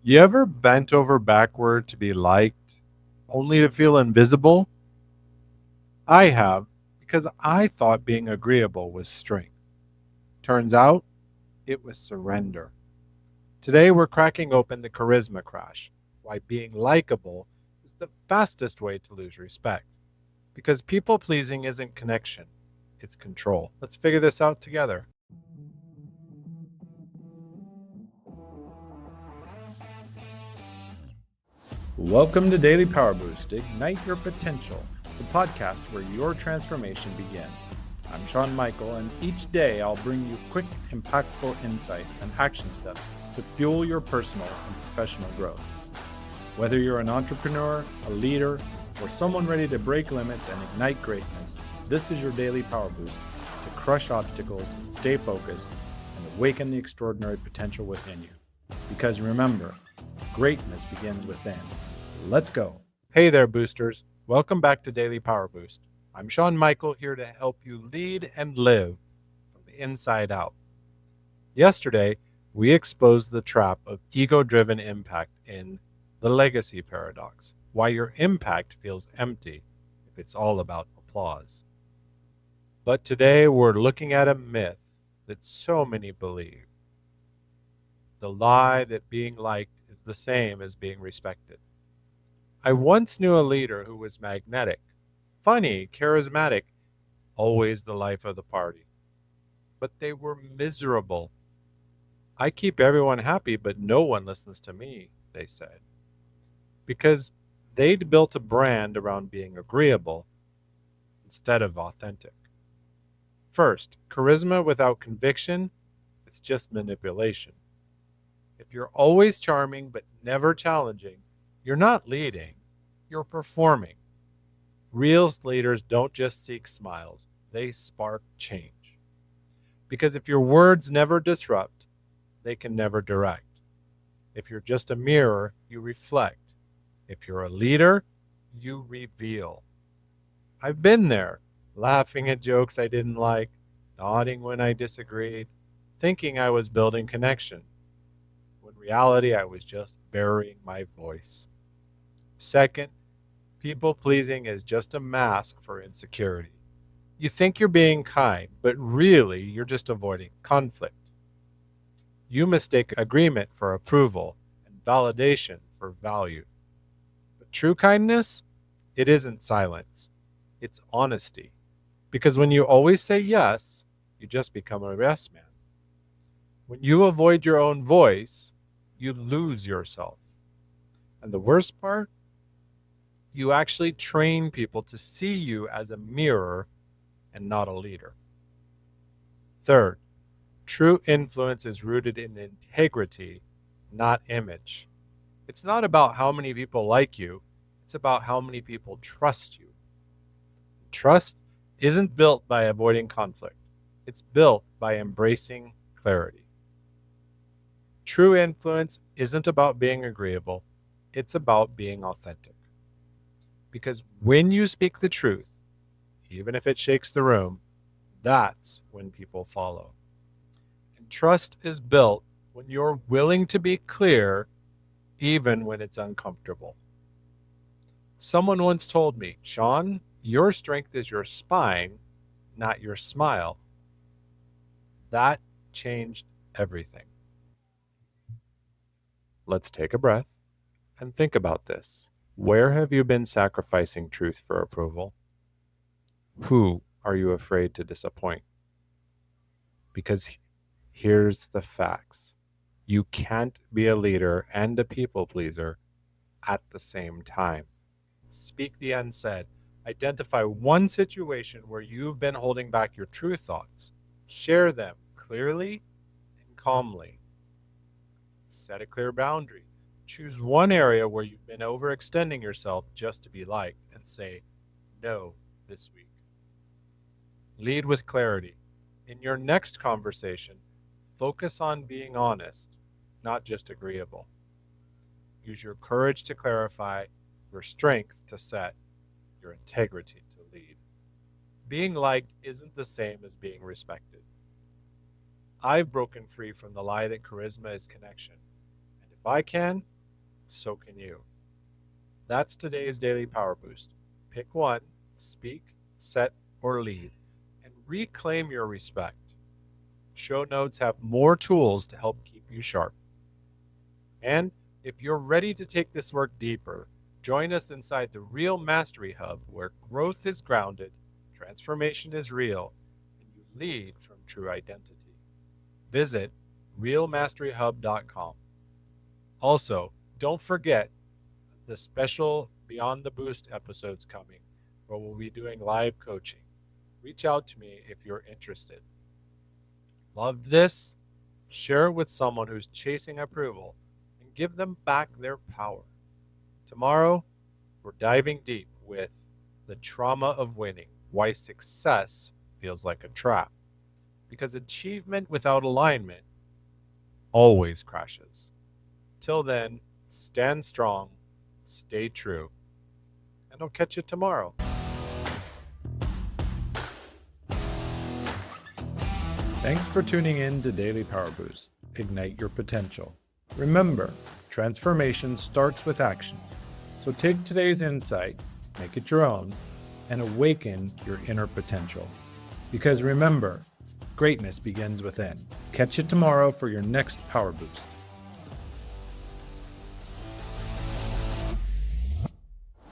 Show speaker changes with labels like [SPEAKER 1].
[SPEAKER 1] You ever bent over backward to be liked, only to feel invisible? I have, because I thought being agreeable was strength. Turns out, it was surrender. Today, we're cracking open the charisma crash, why being likable is the fastest way to lose respect. Because people pleasing isn't connection, it's control. Let's figure this out together. Welcome to Daily Power Boost. Ignite your potential, the podcast where your transformation begins. I'm Sean Michael, and each day I'll bring you quick, impactful insights and action steps to fuel your personal and professional growth. Whether you're an entrepreneur, a leader, or someone ready to break limits and ignite greatness, this is your daily power boost to crush obstacles, stay focused, and awaken the extraordinary potential within you. Because remember, greatness begins within. Let's go. Hey there, boosters. Welcome back to Daily Power Boost. I'm Sean Michael, here to help you lead and live from the inside out. Yesterday, we exposed the trap of ego-driven impact in the legacy paradox, why your impact feels empty if it's all about applause. But today, we're looking at a myth that so many believe. The lie that being liked is the same as being respected. I once knew a leader who was magnetic, funny, charismatic, always the life of the party. But they were miserable. I keep everyone happy, but no one listens to me, they said. Because they'd built a brand around being agreeable instead of authentic. First, charisma without conviction, it's just manipulation. If you're always charming but never challenging, you're not leading, you're performing. Real leaders don't just seek smiles, they spark change. Because if your words never disrupt, they can never direct. If you're just a mirror, you reflect. If you're a leader, you reveal. I've been there, laughing at jokes I didn't like, nodding when I disagreed, thinking I was building connection. When in reality, I was just burying my voice. Second, people pleasing is just a mask for insecurity. You think you're being kind, but really you're just avoiding conflict. You mistake agreement for approval and validation for value. But true kindness, it isn't silence, it's honesty. Because when you always say yes, you just become a yes man. When you avoid your own voice, you lose yourself. And the worst part, you actually train people to see you as a mirror and not a leader. Third, true influence is rooted in integrity, not image. It's not about how many people like you, it's about how many people trust you. Trust isn't built by avoiding conflict, it's built by embracing clarity. True influence isn't about being agreeable, it's about being authentic. Because when you speak the truth, even if it shakes the room, that's when people follow. And trust is built when you're willing to be clear, even when it's uncomfortable. Someone once told me, Sean, your strength is your spine, not your smile. That changed everything. Let's take a breath and think about this. Where have you been sacrificing truth for approval? Who are you afraid to disappoint? Because here's the facts. You can't be a leader and a people pleaser at the same time. Speak the unsaid. Identify one situation where you've been holding back your true thoughts. Share them clearly and calmly. Set a clear boundary. Choose one area where you've been overextending yourself just to be liked and say no this week. Lead with clarity. In your next conversation, focus on being honest, not just agreeable. Use your courage to clarify, your strength to set, your integrity to lead. Being liked isn't the same as being respected. I've broken free from the lie that charisma is connection. And if I can, so can you. That's today's Daily Power Boost. Pick one, speak, set, or lead, and reclaim your respect. Show notes have more tools to help keep you sharp. And if you're ready to take this work deeper, join us inside the Real Mastery Hub, where growth is grounded, transformation is real, and you lead from true identity. Visit realmasteryhub.com. Also, don't forget the special Beyond the Boost episodes coming, where we'll be doing live coaching. Reach out to me if you're interested. Loved this? Share it with someone who's chasing approval and give them back their power. Tomorrow, we're diving deep with the trauma of winning, why success feels like a trap. Because achievement without alignment always crashes. Till then, stand strong, stay true, and I'll catch you tomorrow. Thanks for tuning in to Daily Power Boost. Ignite your potential. Remember, transformation starts with action. So take today's insight, make it your own, and awaken your inner potential. Because remember, greatness begins within. Catch you tomorrow for your next Power Boost.